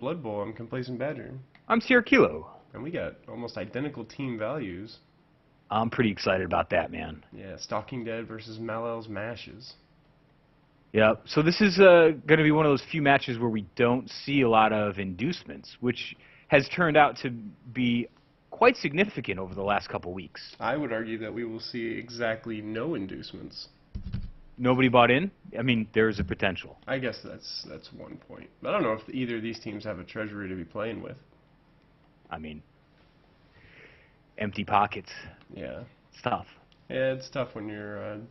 Blood Bowl. I'm Complacent Badger. I'm Sierra Kilo. And we got almost identical team values. I'm pretty excited about that, man. Yeah, Stalking Dead versus Malal's Mashes. Yeah, so this is going to be one of those few matches where we don't see a lot of inducements, which has turned out to be quite significant over the last couple weeks. I would argue that we will see exactly no inducements. Nobody bought in? I mean, there's a potential. I guess that's one point. But I don't know if either of these teams have a treasury to be playing with. I mean, empty pockets. Yeah. It's tough. Yeah, it's tough when you're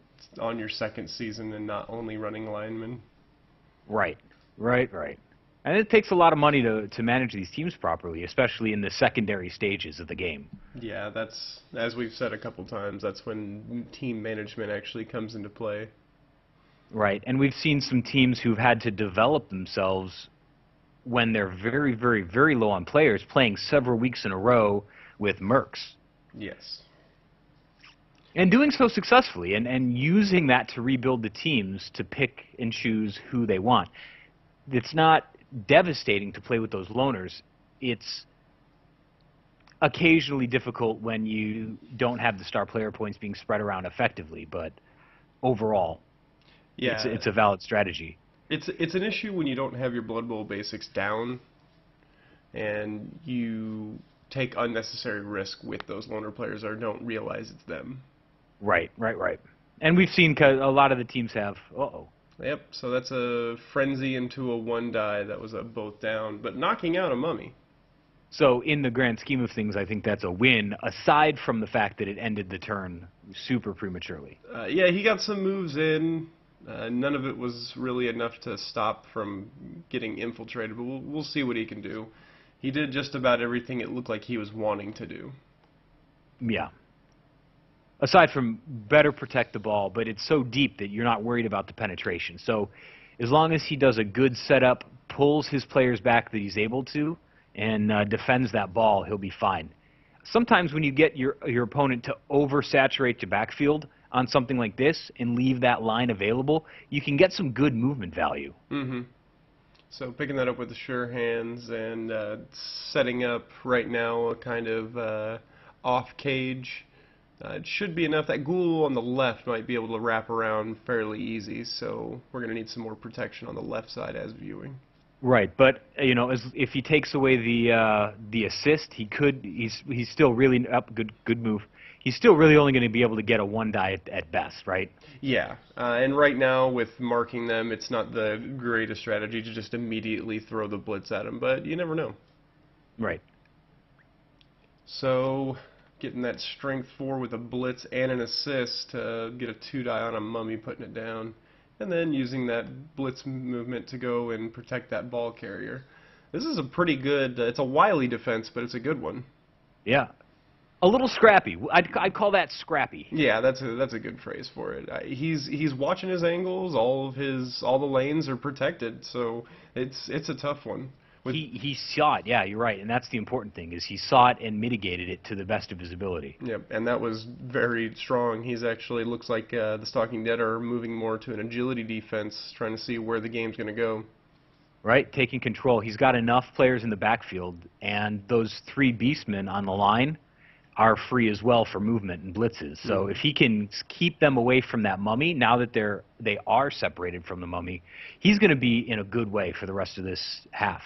on your second season and not only running linemen. Right. And it takes a lot of money to manage these teams properly, especially in the secondary stages of the game. Yeah, that's, as we've said a couple times, that's when team management actually comes into play. Right, and we've seen some teams who've had to develop themselves when they're very, very, very low on players, playing several weeks in a row with mercs. Yes. And doing so successfully, and using that to rebuild the teams to pick and choose who they want. It's not devastating to play with those loners. It's occasionally difficult when you don't have the star player points being spread around effectively, but overall, yeah, it's a valid strategy. It's an issue when you don't have your Blood Bowl basics down, and you take unnecessary risk with those loner players or don't realize it's them. Right. And we've seen a lot of the teams have, Yep, so that's a frenzy into a one die that was a both down, but knocking out a mummy. So in the grand scheme of things, I think that's a win, aside from the fact that it ended the turn super prematurely. Yeah, he got some moves in. None of it was really enough to stop from getting infiltrated, but we'll see what he can do. He did just about everything it looked like he was wanting to do. Yeah. Aside from better protect the ball, but it's so deep that you're not worried about the penetration. So as long as he does a good setup, pulls his players back that he's able to, and defends that ball, he'll be fine. Sometimes when you get your opponent to oversaturate your backfield on something like this and leave that line available, you can get some good movement value. Mm-hmm. So picking that up with the sure hands and setting up right now a kind of off cage. It should be enough. That ghoul on the left might be able to wrap around fairly easy, so we're going to need some more protection on the left side as viewing. Right, but you know, if he takes away the assist, he's still really good move. He's still really only going to be able to get a one die at best, right? Yeah, and right now with marking them, it's not the greatest strategy to just immediately throw the blitz at him, but you never know. Right. So getting that strength 4 with a blitz and an assist to get a 2-die on a mummy, putting it down. And then using that blitz movement to go and protect that ball carrier. This is a pretty good, it's a wily defense, but it's a good one. Yeah. A little scrappy. I'd call that scrappy. Yeah, that's a good phrase for it. He's watching his angles, all the lanes are protected, so it's a tough one. He saw it, yeah, you're right, and that's the important thing, is he saw it and mitigated it to the best of his ability. Yep, and that was very strong. He's actually, looks like the Stalking Dead are moving more to an agility defense, trying to see where the game's going to go. Right, taking control. He's got enough players in the backfield, and those 3 beastmen on the line are free as well for movement and blitzes. So if he can keep them away from that mummy, now that they are separated from the mummy, he's going to be in a good way for the rest of this half.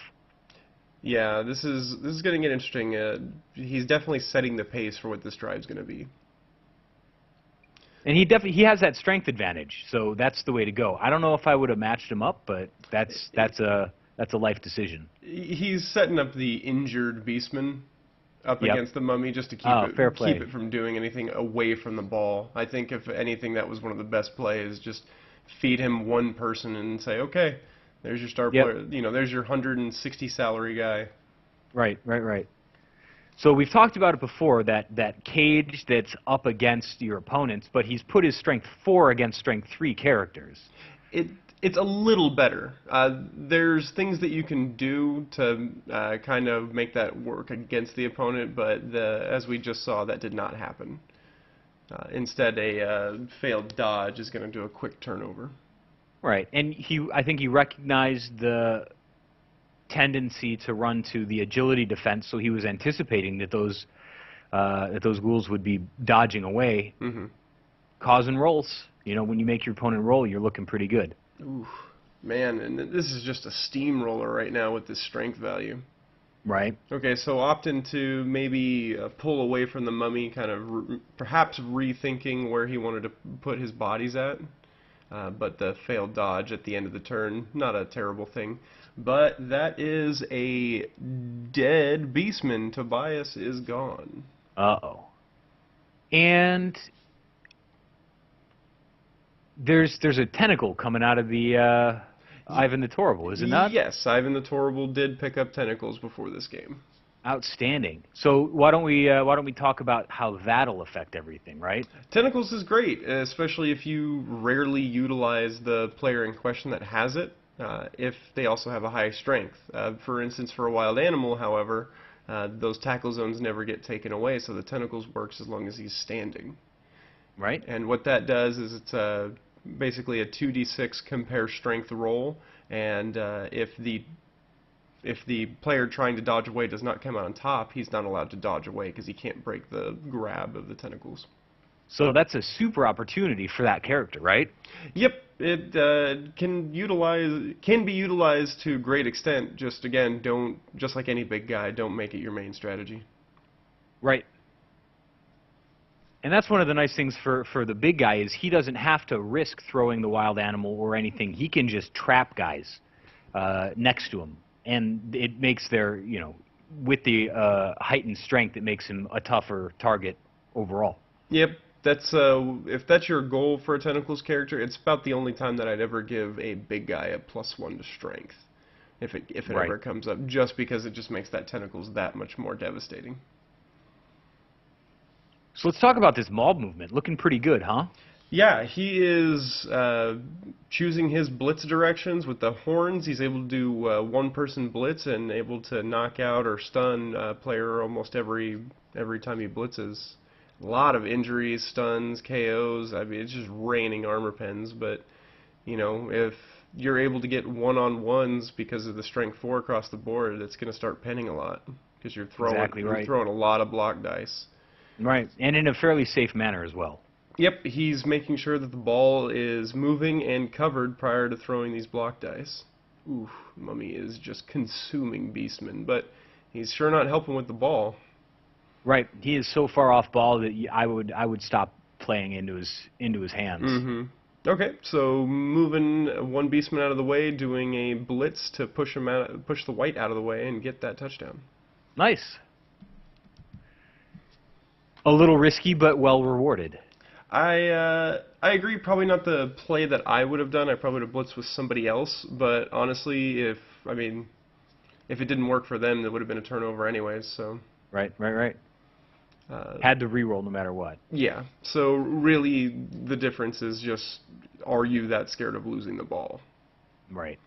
Yeah, this is going to get interesting. He's definitely setting the pace for what this drive's going to be. And he has that strength advantage, so that's the way to go. I don't know if I would have matched him up, but that's a life decision. He's setting up the injured beastman up against the mummy just to keep it from doing anything away from the ball. I think if anything, that was one of the best plays. Just feed him one person and say, okay, there's your star player. You know, there's your 160 salary guy. Right. So we've talked about it before, that cage that's up against your opponents, but he's put his strength 4 against strength 3 characters. It's a little better. There's things that you can do to kind of make that work against the opponent, but as we just saw, that did not happen. Instead, a failed dodge is going to do a quick turnover. Right, and I think he recognized the tendency to run to the agility defense, so he was anticipating that those ghouls would be dodging away, Mm-hmm. causing rolls. You know, when you make your opponent roll, you're looking pretty good. Oof, man, and this is just a steamroller right now with this strength value. Right. Okay, so opt into maybe pull away from the mummy, kind of perhaps rethinking where he wanted to put his bodies at. But the failed dodge at the end of the turn, not a terrible thing. But that is a dead beastman. Tobias is gone. Uh-oh. And there's a tentacle coming out of the Ivan the Torrible, is it not? Yes, Ivan the Torrible did pick up tentacles before this game. Outstanding. So why don't we talk about how that'll affect everything, right? Tentacles is great, especially if you rarely utilize the player in question that has it, if they also have a high strength. For instance, for a wild animal, however, those tackle zones never get taken away, so the tentacles works as long as he's standing. Right? And what that does is it's basically a 2d6 compare strength roll, and if the player trying to dodge away does not come out on top, he's not allowed to dodge away because he can't break the grab of the tentacles. So that's a super opportunity for that character, right? Yep, it can be utilized to a great extent. Just again, just like any big guy, don't make it your main strategy. Right. And that's one of the nice things for the big guy is he doesn't have to risk throwing the wild animal or anything. He can just trap guys next to him. And it makes with the heightened strength, it makes him a tougher target overall. Yep, that's if that's your goal for a tentacles character, it's about the only time that I'd ever give a big guy a +1 to strength, if it Right. ever comes up, just because it just makes that tentacles that much more devastating. So let's talk about this mob movement. Looking pretty good, huh? Yeah, he is choosing his blitz directions with the horns. He's able to do one-person blitz and able to knock out or stun a player almost every time he blitzes. A lot of injuries, stuns, KOs. I mean, it's just raining armor pens. But you know, if you're able to get one-on-ones because of the strength 4 across the board, it's going to start penning a lot because you're Exactly right. throwing a lot of block dice. Right, and in a fairly safe manner as well. Yep, he's making sure that the ball is moving and covered prior to throwing these block dice. Ooh, Mummy is just consuming Beastman, but he's sure not helping with the ball. Right, he is so far off ball that I would stop playing into his hands. Mm-hmm. Okay, so moving one Beastman out of the way, doing a blitz to push the white out of the way and get that touchdown. Nice. A little risky, but well rewarded. I agree. Probably not the play that I would have done. I probably would have blitzed with somebody else. But honestly, if it didn't work for them, it would have been a turnover anyways. So Right. Had to re-roll no matter what. yeah. So really, the difference is just, are you that scared of losing the ball? Right.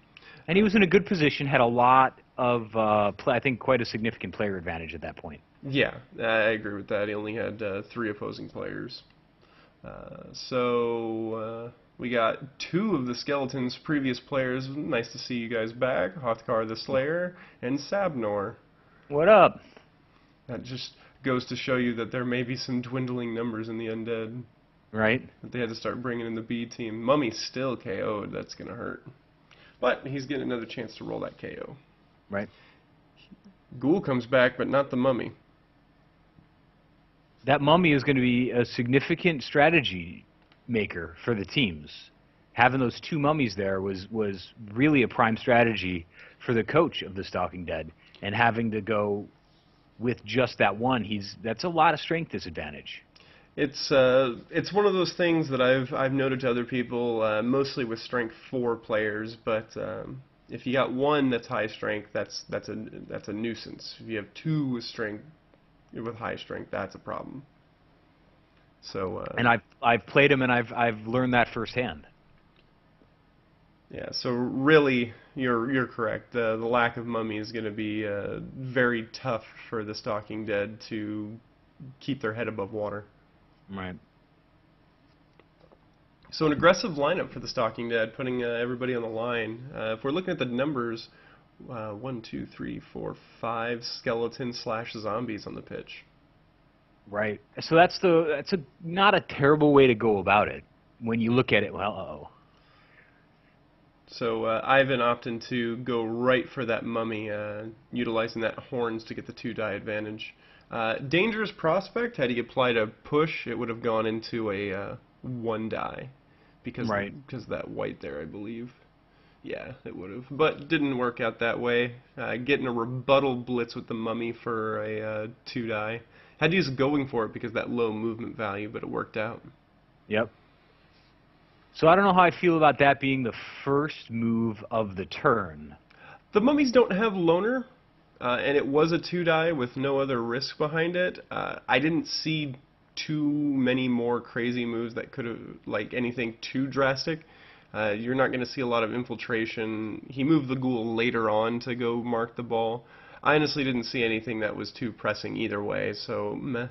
And he was in a good position. Had a lot of I think quite a significant player advantage at that point. Yeah, I agree with that. He only had 3 opposing players. So we got 2 of the Skeleton's previous players. Nice to see you guys back. Hothkar the Slayer and Sabnor. What up? That just goes to show you that there may be some dwindling numbers in the undead. Right. That they had to start bringing in the B team. Mummy's still KO'd. That's going to hurt. But he's getting another chance to roll that KO. Right. Ghoul comes back, but not the Mummy. That mummy is going to be a significant strategy maker for the teams. Having those 2 mummies there was really a prime strategy for the coach of the Stalking Dead, and having to go with just that one, that's a lot of strength disadvantage. It's one of those things that I've noted to other people, mostly with strength 4 players. But if you got 1 that's high strength, that's a nuisance. If you have 2 with high strength, that's a problem. So and I've played him, and I've learned that firsthand. yeah, so really, you're correct. The lack of mummy is going to be very tough for the Stalking Dead to keep their head above water. Right. So an aggressive lineup for the Stalking Dead, putting everybody on the line. If we're looking at the numbers, one, two, three, four, five skeleton slash zombies on the pitch. Right. So that's not a terrible way to go about it when you look at it. Well, uh-oh. So Ivan opting to go right for that mummy, utilizing that horns to get the 2-die advantage. Dangerous prospect. Had he applied a push, it would have gone into a 1-die Right. because of that white there, I believe. Yeah, it would have, but didn't work out that way. Getting a rebuttal blitz with the mummy for a 2-die. Had to use going for it because that low movement value, but it worked out. Yep. So I don't know how I feel about that being the first move of the turn. The mummies don't have loner, and it was a 2-die with no other risk behind it. I didn't see too many more crazy moves that could have, like anything too drastic. You're not going to see a lot of infiltration. He moved the ghoul later on to go mark the ball. I honestly didn't see anything that was too pressing either way, so meh.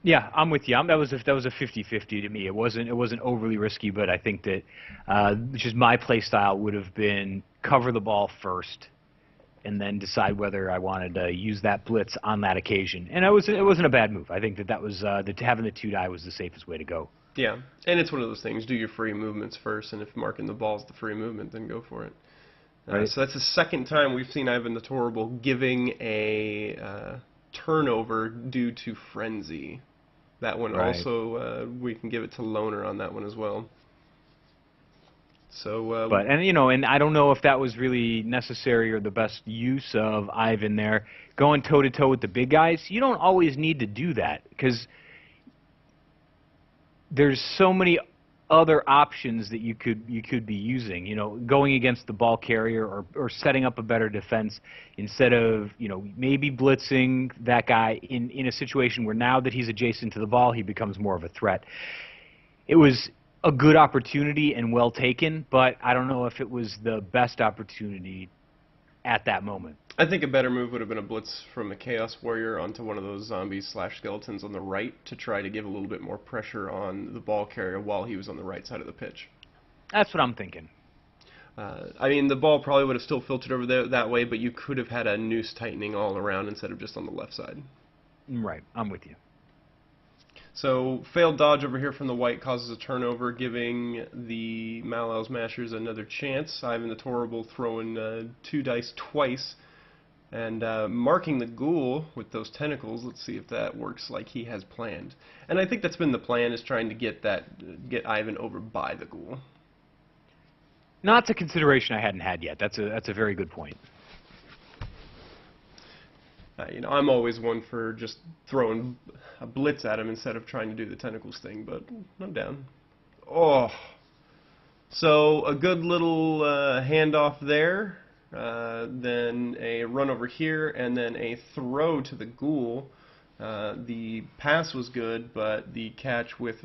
Yeah, I'm with you. That was a 50-50 to me. It wasn't overly risky, but I think that just my play style would have been cover the ball first, and then decide whether I wanted to use that blitz on that occasion. And it wasn't a bad move. I think that was having the 2-die was the safest way to go. Yeah, and it's one of those things. Do your free movements first, and if marking the ball is the free movement, then go for it. Right. So that's the second time we've seen Ivan the Terrible giving a turnover due to frenzy. That one Right. also, we can give it to Loner on that one as well. So, But and I don't know if that was really necessary or the best use of Ivan there going toe to toe with the big guys. You don't always need to do that because there's so many other options that you could be using. Going against the ball carrier or setting up a better defense instead of maybe blitzing that guy in a situation where now that he's adjacent to the ball, he becomes more of a threat. It was a good opportunity and well taken, but I don't know if it was the best opportunity at that moment. I think a better move would have been a blitz from a Chaos Warrior onto one of those zombies slash skeletons on the right to try to give a little bit more pressure on the ball carrier while he was on the right side of the pitch. That's what I'm thinking. I mean, the ball probably would have still filtered over there that way, but you could have had a noose tightening all around instead of just on the left side. Right, I'm with you. So, failed dodge over here from the white causes a turnover, giving the Malal Smashers another chance. Ivan the Terrible throwing 2 dice twice, and marking the ghoul with those tentacles. Let's see if that works like he has planned. And I think that's been the plan, is trying to get Ivan over by the ghoul. No, that's a consideration I hadn't had yet. That's a very good point. I'm always one for just throwing a blitz at him instead of trying to do the tentacles thing, but I'm down. Oh, so a good little handoff there, then a run over here, and then a throw to the ghoul. The pass was good, but the catch with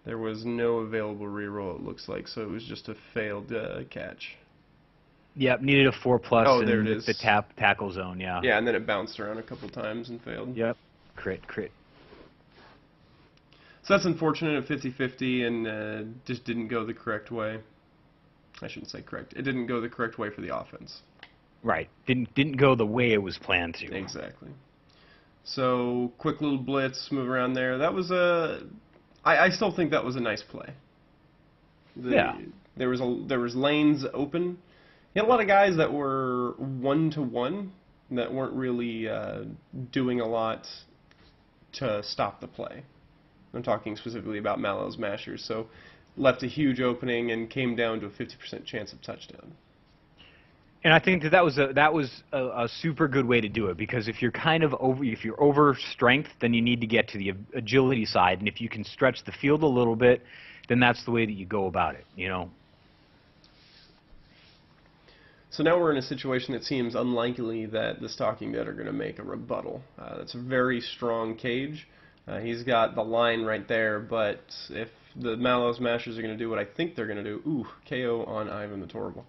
there was no available reroll, it looks like, so it was just a failed catch. Yep, needed a 4+ Oh, there it in is. the tackle zone, yeah. Yeah, and then it bounced around a couple times and failed. Yep, crit. So that's unfortunate at 50-50 and just didn't go the correct way. I shouldn't say correct. It didn't go the correct way for the offense. Right, didn't go the way it was planned to. Exactly. So, quick little blitz, move around there. That was I still think that was a nice play. Yeah. There was lanes open. You had a lot of guys that were 1-to-1 that weren't really doing a lot to stop the play. I'm talking specifically about Malal's Smashers. So left a huge opening and came down to a 50% chance of touchdown. And I think that was a super good way to do it, because if you're over strength, then you need to get to the agility side, and if you can stretch the field a little bit, then that's the way that you go about it, So now we're in a situation that seems unlikely that the Stalking Dead are going to make a rebuttal. That's a very strong cage. He's got the line right there, but if the Malal Smashers are going to do what I think they're going to do, KO on Ivan the Terrible.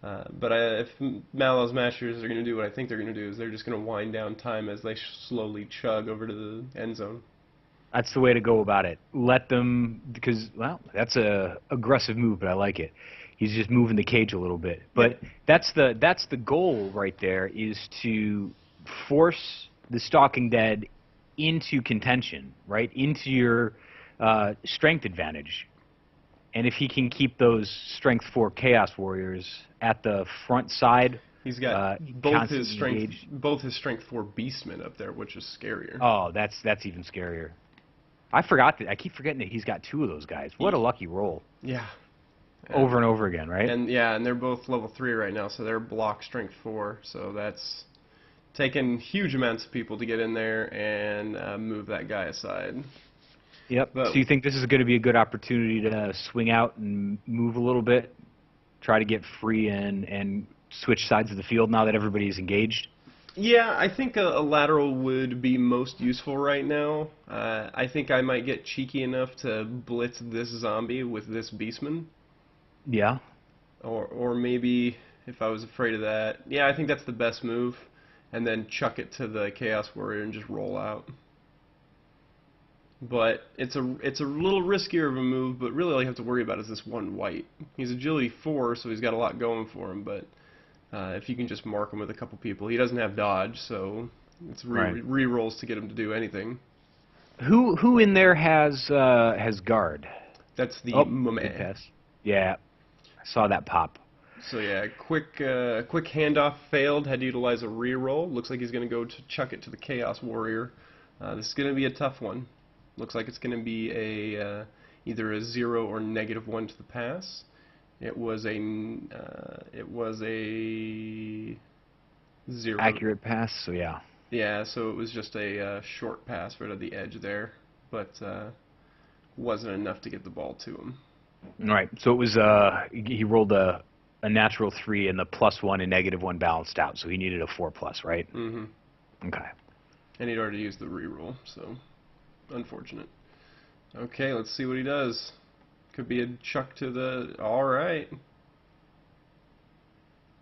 But if Malal Smashers are going to do what I think they're going to do, is they're just going to wind down time as they slowly chug over to the end zone. That's the way to go about it. Let them, because, well, that's a aggressive move, but I like it. He's just moving the cage a little bit. But that's the goal right there, is to force the Stalking Dead into contention, right? Into your strength advantage. And if he can keep those Strength 4 Chaos Warriors at the front side, He's got constantly engaged. both his strength 4 beastmen up there, which is scarier. Oh, that's even scarier. I forgot that. I keep forgetting that he's got 2 of those guys. What a lucky roll. Yeah. Over and over again, right? And yeah, and they're both level 3 right now, so they're block strength 4. So that's taking huge amounts of people to get in there and move that guy aside. Yep. But So you think this is going to be a good opportunity to swing out and move a little bit, try to get free and switch sides of the field now that everybody's engaged? yeah, I think a lateral would be most useful right now. I think I might get cheeky enough to blitz this zombie with this beastman. Yeah. Or maybe if I was afraid of that, yeah, I think that's the best move, and then chuck it to the Chaos Warrior and just roll out. But it's a little riskier of a move, but really all you have to worry about is this one white. He's agility 4, so he's got a lot going for him, but if you can just mark him with a couple people. He doesn't have dodge, so it's re-rolls to get him to do anything. Who in there has guard? That's the good pass. Yeah. I saw that pop. So yeah, quick handoff failed. Had to utilize a reroll. Looks like he's going to go to chuck it to the Chaos Warrior. This is going to be a tough one. Looks like it's going to be a either a 0 or -1 to the pass. It was a 0. Accurate pass. So yeah. Yeah, so it was just a short pass right at the edge there, but wasn't enough to get the ball to him. Right. So it was he rolled a natural 3 and the +1 and -1 balanced out, so he needed a 4+, right? Mm-hmm. Okay. And he'd already used the reroll, so unfortunate. Okay, let's see what he does. Could be a chuck to the... Alright.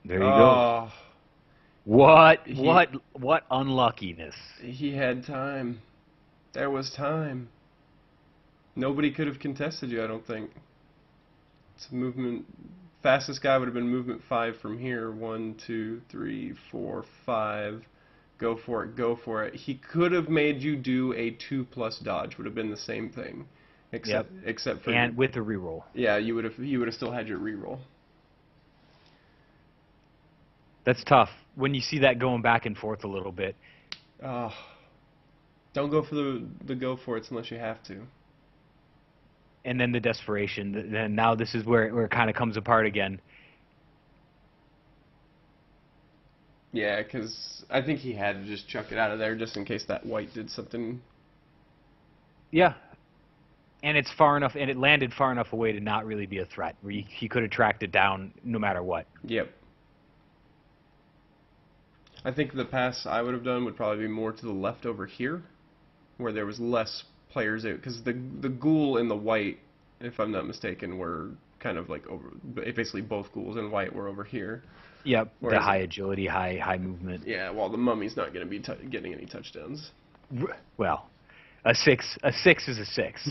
There you go. What unluckiness. He had time. There was time. Nobody could have contested you, I don't think. It's movement... Fastest guy would have been movement 5 from here. 1, 2, 3, 4, 5. Go for it, go for it. He could have made you do a 2+ dodge. Would have been the same thing. Except for... And with a reroll. Yeah, you would have still had your reroll. That's tough. When you see that going back and forth a little bit. Oh, don't go for the go for it unless you have to. And then the desperation. Then now this is where it kind of comes apart again. Yeah, because I think he had to just chuck it out of there just in case that white did something. Yeah. And it's far enough, and it landed far enough away to not really be a threat. Where he could have tracked it down no matter what. Yep. I think the pass I would have done would probably be more to the left over here, where there was less players, because the ghoul and the white, if I'm not mistaken, were kind of like over. Basically, both ghouls and white were over here. Yep. Whereas the high agility, high movement. Yeah. While the mummy's not going to be getting any touchdowns. Well, a six is a 6.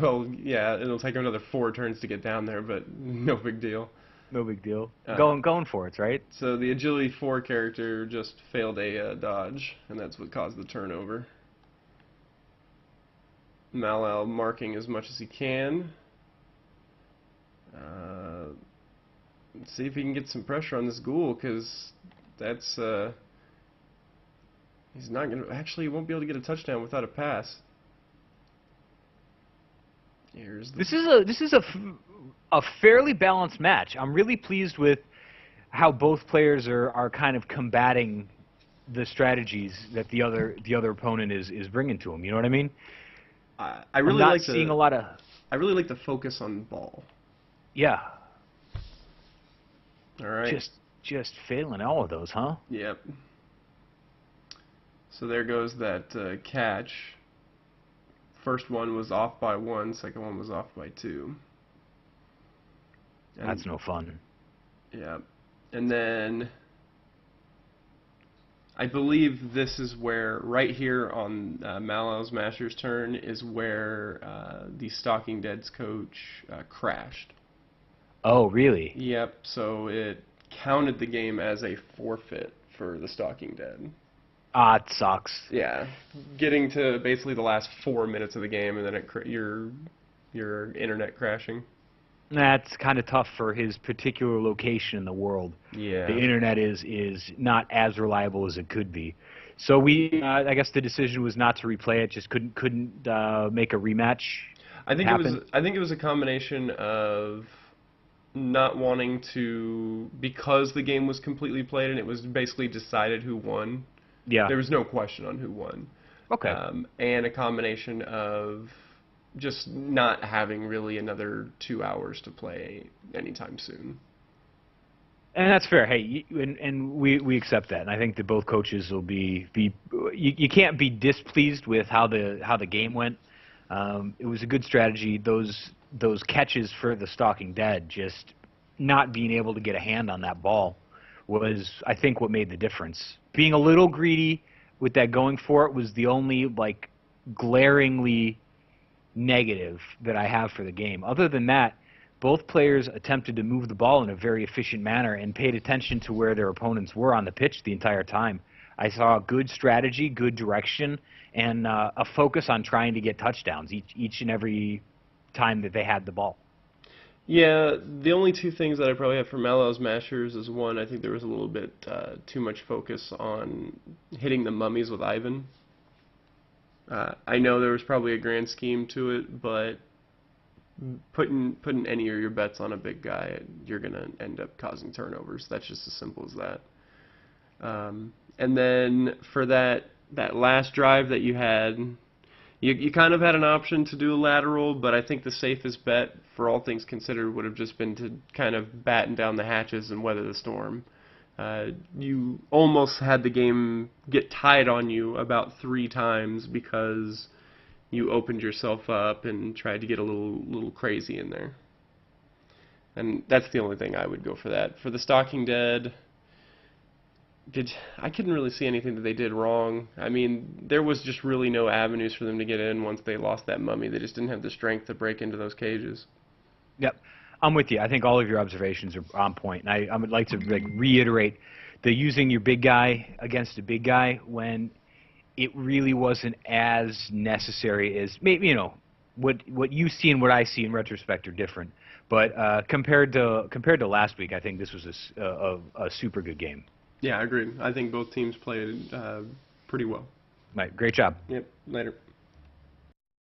Well, yeah, it'll take him another 4 turns to get down there, but no big deal. No big deal. Going for it, right? So the agility 4 character just failed a dodge, and that's what caused the turnover. Malal marking as much as he can. Let's see if he can get some pressure on this ghoul, because that's he's not gonna he won't be able to get a touchdown without a pass. Here's the This is a fairly balanced match. I'm really pleased with how both players are kind of combating the strategies that the other opponent is bringing to them. You know what I mean? I really I'm not seeing a lot of. I really like the focus on the ball. Yeah. All right. Just failing all of those, huh? Yep. So there goes that catch. First one was off by 1, second one was off by 2. And that's no fun. Yeah. And then I believe this is where, right here on Malal's Master's turn, is where the Stalking Dead's coach crashed. Oh, really? Yep, so it counted the game as a forfeit for the Stalking Dead. Ah, it sucks. Yeah, getting to basically the last 4 minutes of the game and then your internet crashing. That's kind of tough for his particular location in the world. The Yeah. internet is not as reliable as it could be. So I guess the decision was not to replay it. Just couldn't make a rematch happen. I think it was a combination of not wanting to, because the game was completely played and it was basically decided who won. Yeah. There was no question on who won. Okay. And a combination of just not having really another 2 hours to play anytime soon. And that's fair. Hey, and we accept that. And I think that both coaches will be you can't be displeased with how the game went. It was a good strategy. Those catches for the Stalking Dead, just not being able to get a hand on that ball, was I think what made the difference. Being a little greedy with that going for it was the only like glaringly negative that I have for the game. Other than that, both players attempted to move the ball in a very efficient manner and paid attention to where their opponents were on the pitch the entire time. I saw good strategy, good direction, and a focus on trying to get touchdowns each and every time that they had the ball. Yeah, the only two things that I probably have for Malal's Mashers is one, I think there was a little bit too much focus on hitting the mummies with Ivan. I know there was probably a grand scheme to it, but putting any of your bets on a big guy, you're gonna end up causing turnovers. That's just as simple as that. And then for that last drive that you had, you kind of had an option to do a lateral, but I think the safest bet, for all things considered, would have just been to kind of batten down the hatches and weather the storm. You almost had the game get tied on you about 3 times because you opened yourself up and tried to get a little crazy in there. And that's the only thing I would go for that. For the Stalking Dead, I couldn't really see anything that they did wrong. I mean, there was just really no avenues for them to get in once they lost that mummy. They just didn't have the strength to break into those cages. Yep, I'm with you. I think all of your observations are on point, and I would like to like reiterate the using your big guy against a big guy when it really wasn't as necessary as maybe what you see and what I see in retrospect are different. But compared to last week, I think this was a super good game. Yeah, I agree. I think both teams played pretty well. Right, great job. Yep, later.